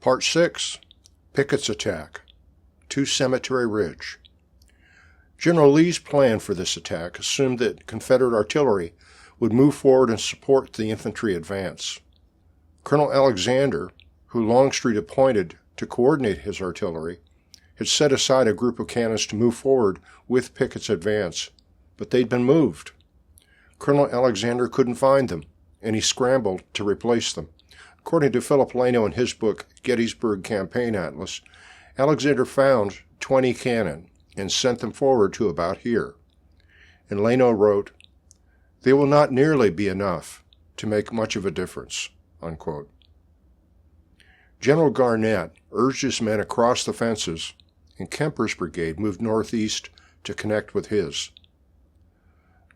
Part 6. Pickett's Attack. To Cemetery Ridge. General Lee's plan for this attack assumed that Confederate artillery would move forward and support the infantry advance. Colonel Alexander, who Longstreet appointed to coordinate his artillery, had set aside a group of cannons to move forward with Pickett's advance, but they'd been moved. Colonel Alexander couldn't find them, and he scrambled to replace them. According to Philip Lano in his book, Gettysburg Campaign Atlas, Alexander found 20 cannon and sent them forward to about here. And Lano wrote, "They will not nearly be enough to make much of a difference," unquote. General Garnett urged his men across the fences, and Kemper's brigade moved northeast to connect with his.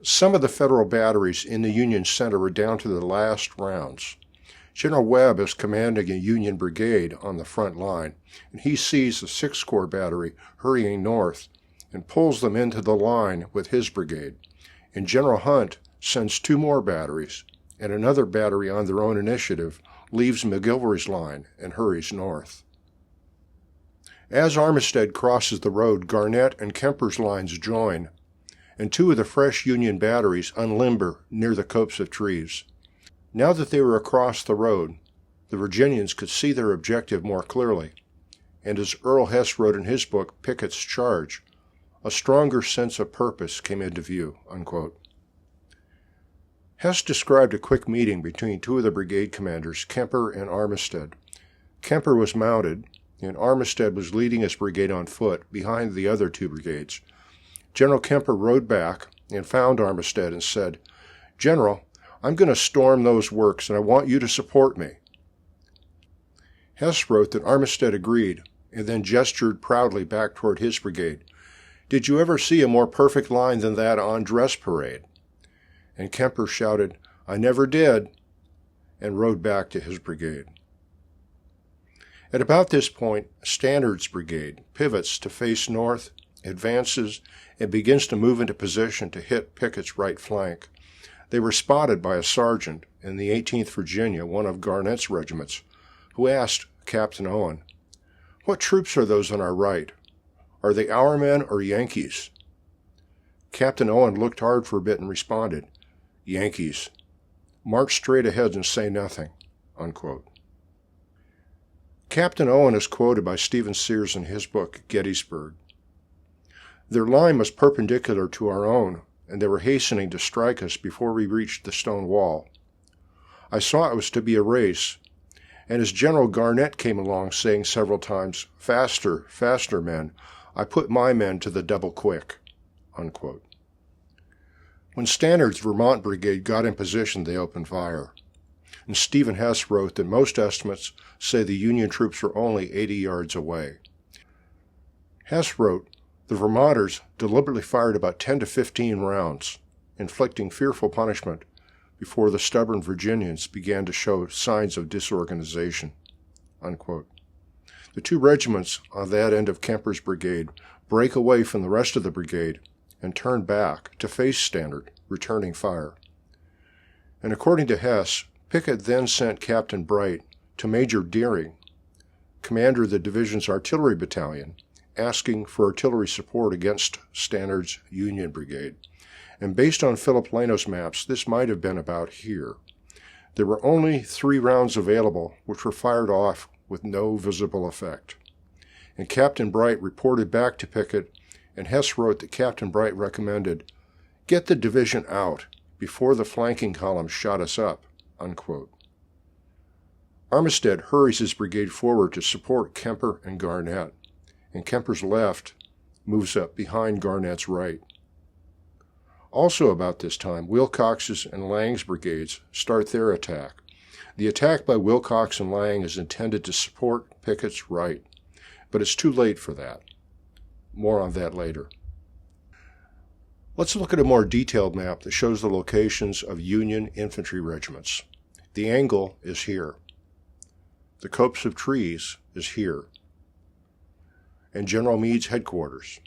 Some of the Federal batteries in the Union center were down to the last rounds. General Webb is commanding a Union brigade on the front line, and he sees the 6th Corps battery hurrying north and pulls them into the line with his brigade. And General Hunt sends 2 more batteries, and another battery on their own initiative leaves McGilvery's line and hurries north. As Armistead crosses the road, Garnett and Kemper's lines join, and 2 of the fresh Union batteries unlimber near the copse of trees. Now that they were across the road, the Virginians could see their objective more clearly, and as Earl Hess wrote in his book, Pickett's Charge, a stronger sense of purpose came into view, unquote. Hess described a quick meeting between 2 of the brigade commanders, Kemper and Armistead. Kemper was mounted, and Armistead was leading his brigade on foot behind the other 2 brigades. General Kemper rode back and found Armistead and said, "General, I'm going to storm those works, and I want you to support me." Hess wrote that Armistead agreed, and then gestured proudly back toward his brigade. "Did you ever see a more perfect line than that on dress parade?" And Kemper shouted, "I never did," and rode back to his brigade. At about this point, Stannard's brigade pivots to face north, advances, and begins to move into position to hit Pickett's right flank. They were spotted by a sergeant in the 18th Virginia, one of Garnett's regiments, who asked Captain Owen, "What troops are those on our right? Are they our men or Yankees?" Captain Owen looked hard for a bit and responded, "Yankees. March straight ahead and say nothing," unquote. Captain Owen is quoted by Stephen Sears in his book, Gettysburg. "Their line was perpendicular to our own, and they were hastening to strike us before we reached the stone wall. I saw it was to be a race, and as General Garnett came along saying several times, 'Faster, faster, men,' I put my men to the double quick," unquote. When Stannard's Vermont brigade got in position, they opened fire. And Stephen Hess wrote that most estimates say the Union troops were only 80 yards away. Hess wrote, "The Vermonters deliberately fired about 10 to 15 rounds, inflicting fearful punishment before the stubborn Virginians began to show signs of disorganization," unquote. The 2 regiments on that end of Kemper's brigade break away from the rest of the brigade and turn back to face Stannard, returning fire. And according to Hess, Pickett then sent Captain Bright to Major Deering, commander of the division's artillery battalion, asking for artillery support against Stannard's Union brigade. And based on Philip Lano's maps, this might have been about here. There were only 3 rounds available, which were fired off with no visible effect. And Captain Bright reported back to Pickett, and Hess wrote that Captain Bright recommended, "Get the division out before the flanking columns shot us up," unquote. Armistead hurries his brigade forward to support Kemper and Garnett, and Kemper's left moves up behind Garnett's right. Also about this time, Wilcox's and Lang's brigades start their attack. The attack by Wilcox and Lang is intended to support Pickett's right, but it's too late for that. More on that later. Let's look at a more detailed map that shows the locations of Union infantry regiments. The angle is here. The copse of trees is here. And General Meade's headquarters.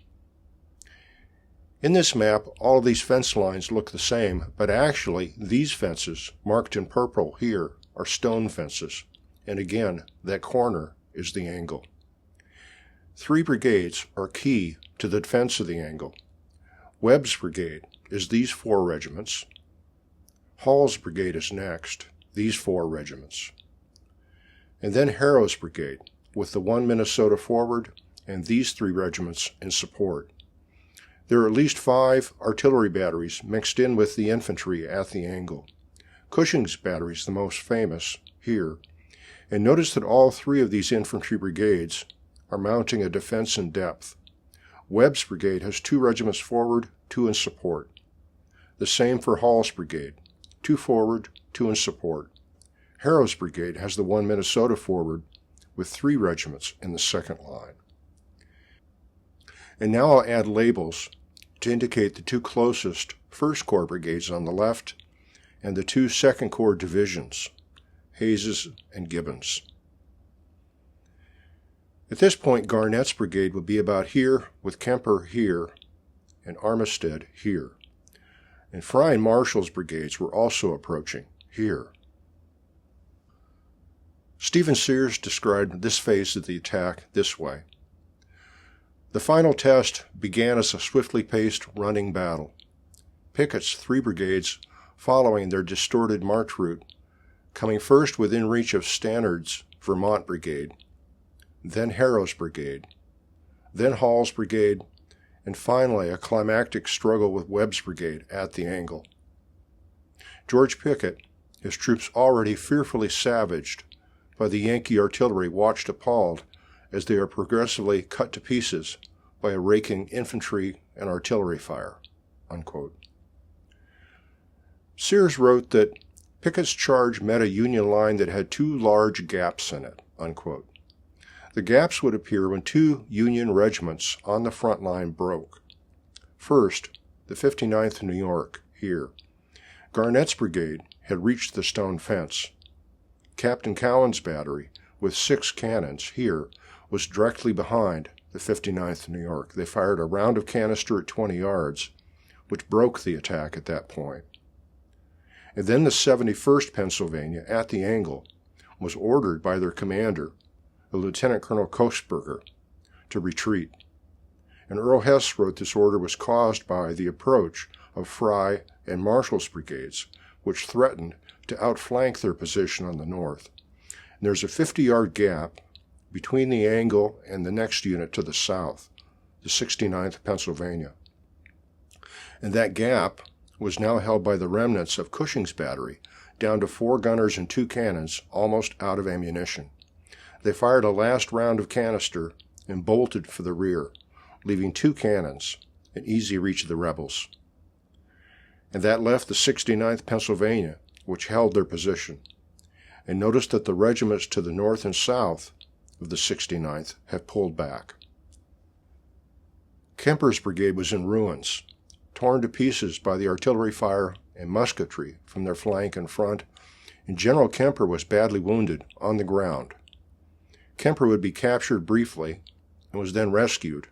In this map, all of these fence lines look the same, but actually, these fences, marked in purple here, are stone fences. And again, that corner is the angle. 3 brigades are key to the defense of the angle. Webb's brigade is these 4 regiments. Hall's brigade is next, these 4 regiments. And then Harrow's brigade, with the 1 Minnesota forward and these 3 regiments in support. There are at least 5 artillery batteries mixed in with the infantry at the angle. Cushing's battery is the most famous here, and notice that all 3 of these infantry brigades are mounting a defense in depth. Webb's brigade has 2 regiments forward, 2 in support. The same for Hall's brigade, 2 forward, 2 in support. Harrow's brigade has the 1 Minnesota forward with 3 regiments in the second line. And now I'll add labels to indicate the 2 closest 1st Corps brigades on the left and the 2 2nd Corps divisions, Hayes's and Gibbon's. At this point, Garnett's brigade would be about here, with Kemper here and Armistead here. And Fry and Marshall's brigades were also approaching here. Stephen Sears described this phase of the attack this way. The final test began as a swiftly paced running battle. Pickett's 3 brigades following their distorted march route, coming first within reach of Stannard's Vermont brigade, then Harrow's brigade, then Hall's brigade, and finally a climactic struggle with Webb's brigade at the angle. George Pickett, his troops already fearfully savaged by the Yankee artillery, watched appalled as they are progressively cut to pieces by a raking infantry and artillery fire." Unquote. Sears wrote that Pickett's charge met a Union line that had 2 large gaps in it. Unquote. The gaps would appear when 2 Union regiments on the front line broke. First, the 59th New York, here. Garnett's brigade had reached the stone fence. Captain Cowan's battery, with 6 cannons here, was directly behind the 59th New York. They fired a round of canister at 20 yards, which broke the attack at that point. And then the 71st Pennsylvania, at the angle, was ordered by their commander, the Lieutenant Colonel Kochsberger, to retreat. And Earl Hess wrote this order was caused by the approach of Fry and Marshall's brigades, which threatened to outflank their position on the north. And there's a 50-yard gap between the angle and the next unit to the south, the 69th Pennsylvania. And that gap was now held by the remnants of Cushing's battery, down to 4 gunners and 2 cannons, almost out of ammunition. They fired a last round of canister and bolted for the rear, leaving 2 cannons in easy reach of the rebels. And that left the 69th Pennsylvania, which held their position. And notice that the regiments to the north and south of the 69th have pulled back. Kemper's brigade was in ruins, torn to pieces by the artillery fire and musketry from their flank and front, and General Kemper was badly wounded on the ground. Kemper would be captured briefly and was then rescued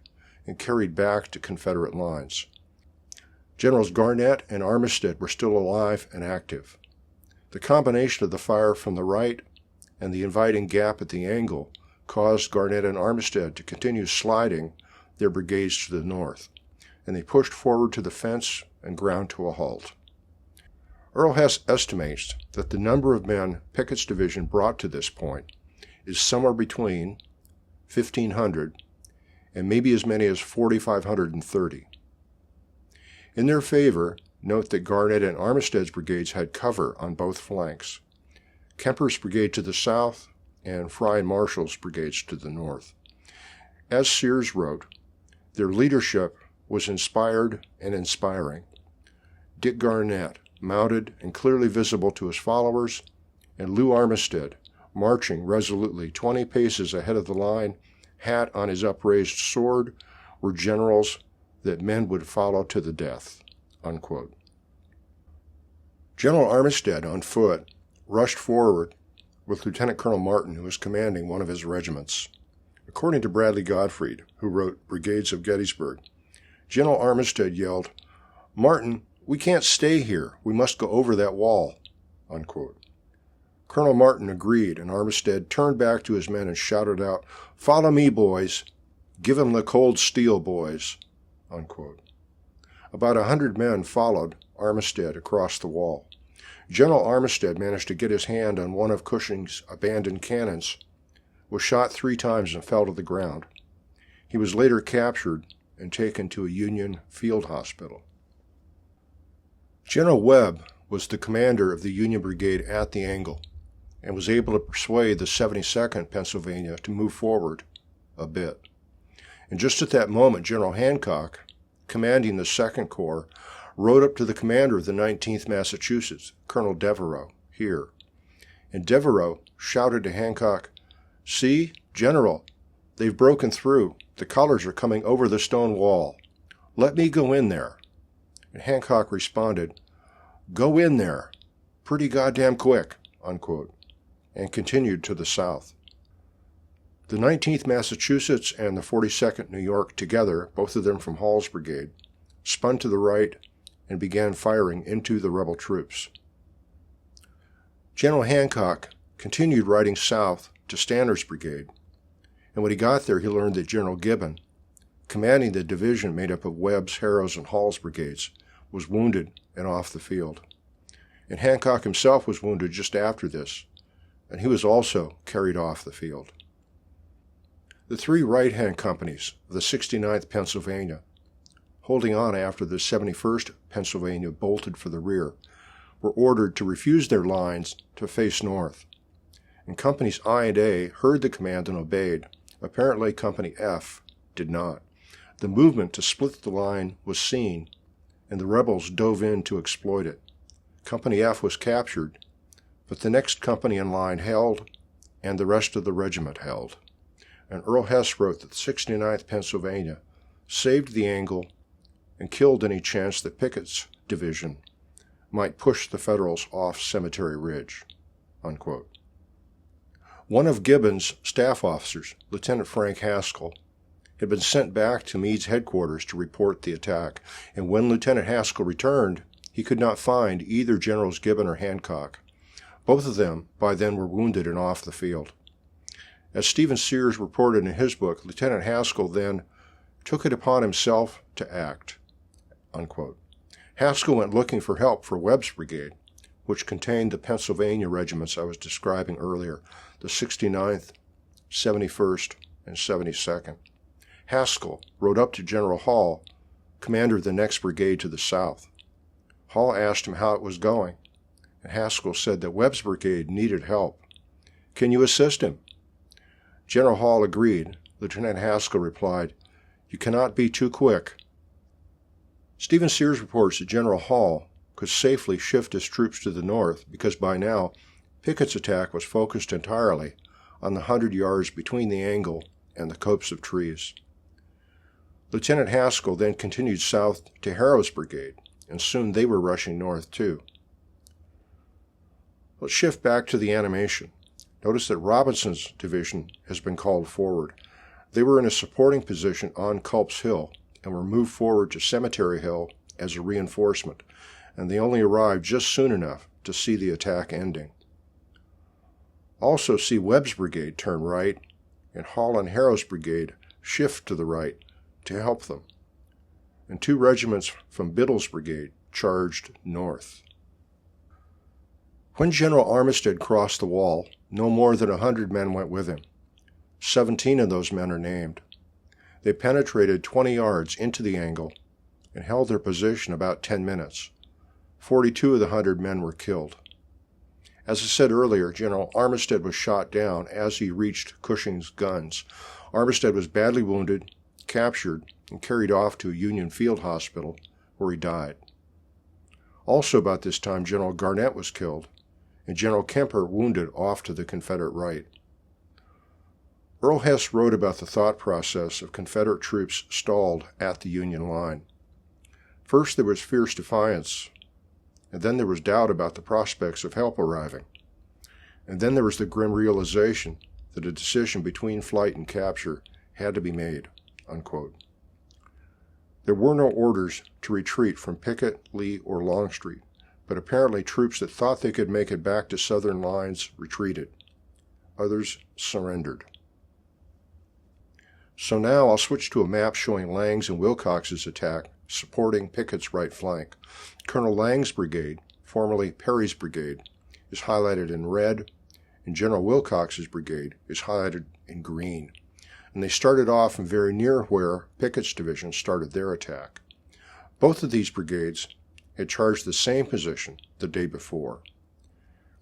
and carried back to Confederate lines. Generals Garnett and Armistead were still alive and active. The combination of the fire from the right and the inviting gap at the angle caused Garnett and Armistead to continue sliding their brigades to the north, and they pushed forward to the fence and ground to a halt. Earl Hess estimates that the number of men Pickett's division brought to this point is somewhere between 1,500 and maybe as many as 4,530. In their favor, note that Garnett and Armistead's brigades had cover on both flanks, Kemper's brigade to the south and Fry and Marshall's brigades to the north. As Sears wrote, their leadership was inspired and inspiring. Dick Garnett, mounted and clearly visible to his followers, and Lew Armistead, marching resolutely 20 paces ahead of the line, hat on his upraised sword, were generals that men would follow to the death." Unquote. General Armistead, on foot, rushed forward with Lieutenant Colonel Martin, who was commanding one of his regiments. According to Bradley Gottfried, who wrote Brigades of Gettysburg, General Armistead yelled, "Martin, we can't stay here. We must go over that wall." Unquote. Colonel Martin agreed, and Armistead turned back to his men and shouted out, "Follow me, boys! Give 'em the cold steel, boys!" Unquote. About 100 men followed Armistead across the wall. General Armistead managed to get his hand on one of Cushing's abandoned cannons, was shot 3 times and fell to the ground. He was later captured and taken to a Union field hospital. General Webb was the commander of the Union Brigade at the angle and was able to persuade the 72nd Pennsylvania to move forward a bit. And just at that moment, General Hancock, commanding the 2nd Corps, rode up to the commander of the 19th Massachusetts, Colonel Devereux, here. And Devereux shouted to Hancock, "See, General, they've broken through. The colors are coming over the stone wall. Let me go in there." And Hancock responded, "Go in there, pretty goddamn quick," unquote, and continued to the south. The 19th Massachusetts and the 42nd New York together, both of them from Hall's brigade, spun to the right and began firing into the rebel troops. General Hancock continued riding south to Stannard's brigade, and when he got there he learned that General Gibbon, commanding the division made up of Webb's, Harrow's, and Hall's brigades, was wounded and off the field. And Hancock himself was wounded just after this, and he was also carried off the field. The 3 right-hand companies of the 69th Pennsylvania, holding on after the 71st Pennsylvania bolted for the rear, were ordered to refuse their lines to face north. And Companies I and A heard the command and obeyed. Apparently Company F did not. The movement to split the line was seen, and the rebels dove in to exploit it. Company F was captured, but the next company in line held, and the rest of the regiment held. And Earl Hess wrote that the 69th Pennsylvania saved the angle and killed any chance that Pickett's division might push the Federals off Cemetery Ridge, unquote. One of Gibbon's staff officers, Lieutenant Frank Haskell, had been sent back to Meade's headquarters to report the attack, and when Lieutenant Haskell returned, he could not find either Generals Gibbon or Hancock. Both of them by then were wounded and off the field. As Stephen Sears reported in his book, Lieutenant Haskell then took it upon himself to act, unquote. Haskell went looking for help for Webb's brigade, which contained the Pennsylvania regiments I was describing earlier, the 69th, 71st, and 72nd. Haskell rode up to General Hall, commander of the next brigade to the south. Hall asked him how it was going, and Haskell said that Webb's brigade needed help. "Can you assist him?" General Hall agreed. Lieutenant Haskell replied, "You cannot be too quick." Stephen Sears reports that General Hall could safely shift his troops to the north because by now Pickett's attack was focused entirely on the 100 yards between the angle and the copse of trees. Lieutenant Haskell then continued south to Harrow's brigade, and soon they were rushing north too. Let's shift back to the animation. Notice that Robinson's division has been called forward. They were in a supporting position on Culp's Hill and were moved forward to Cemetery Hill as a reinforcement, and they only arrived just soon enough to see the attack ending. Also see Webb's brigade turn right, and Hall and Harrow's brigade shift to the right to help them, and 2 regiments from Biddle's brigade charged north. When General Armistead crossed the wall, no more than 100 men went with him. 17 of those men are named. They penetrated 20 yards into the angle and held their position about 10 minutes. 42 of the 100 men were killed. As I said earlier, General Armistead was shot down as he reached Cushing's guns. Armistead was badly wounded, captured, and carried off to a Union field hospital where he died. Also about this time, General Garnett was killed, and General Kemper wounded off to the Confederate right. Earl Hess wrote about the thought process of Confederate troops stalled at the Union line. First there was fierce defiance, and then there was doubt about the prospects of help arriving, and then there was the grim realization that a decision between flight and capture had to be made, unquote. There were no orders to retreat from Pickett, Lee, or Longstreet, but apparently troops that thought they could make it back to Southern lines retreated. Others surrendered. So now I'll switch to a map showing Lang's and Wilcox's attack supporting Pickett's right flank. Colonel Lang's brigade, formerly Perry's brigade, is highlighted in red, and General Wilcox's brigade is highlighted in green. And they started off very near where Pickett's division started their attack. Both of these brigades had charged the same position the day before.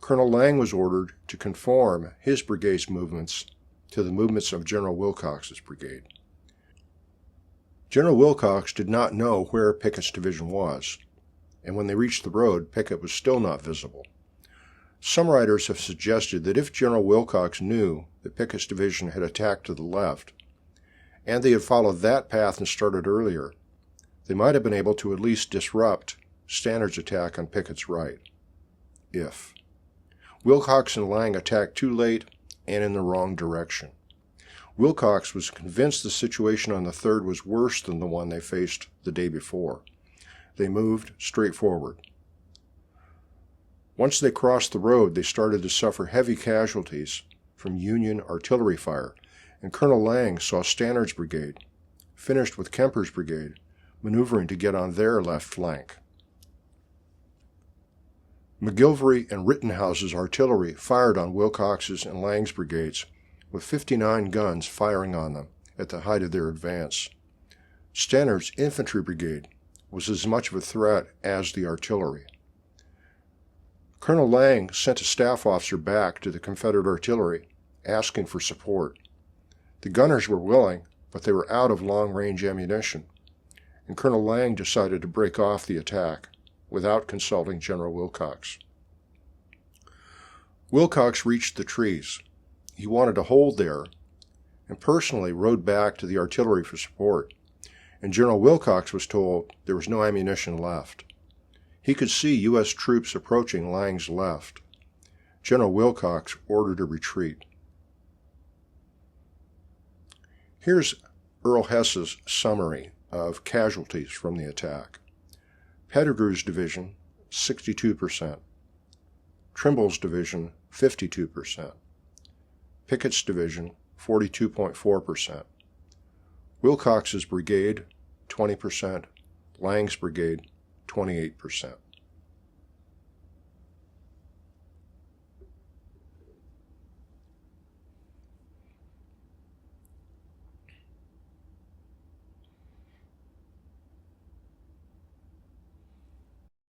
Colonel Lang was ordered to conform his brigade's movements to the movements of General Wilcox's brigade. General Wilcox did not know where Pickett's division was, and when they reached the road, Pickett was still not visible. Some writers have suggested that if General Wilcox knew that Pickett's division had attacked to the left, and they had followed that path and started earlier, they might have been able to at least disrupt Stannard's attack on Pickett's right. If Wilcox and Lang attacked too late and in the wrong direction. Wilcox was convinced the situation on the 3rd was worse than the one they faced the day before. They moved straight forward. Once they crossed the road, they started to suffer heavy casualties from Union artillery fire, and Colonel Lang saw Stannard's brigade, finished with Kemper's brigade, maneuvering to get on their left flank. McGilvery and Rittenhouse's artillery fired on Wilcox's and Lang's brigades, with 59 guns firing on them at the height of their advance. Stannard's infantry brigade was as much of a threat as the artillery. Colonel Lang sent a staff officer back to the Confederate artillery, asking for support. The gunners were willing, but they were out of long-range ammunition, and Colonel Lang decided to break off the attack without consulting General Wilcox. Wilcox reached the trees. He wanted to hold there and personally rode back to the artillery for support, and General Wilcox was told there was no ammunition left. He could see U.S. troops approaching Lang's left. General Wilcox ordered a retreat. Here's Earl Hess's summary of casualties from the attack. Pettigrew's division, 62%. Trimble's division, 52%. Pickett's division, 42.4%. Wilcox's brigade, 20%. Lang's brigade, 28%.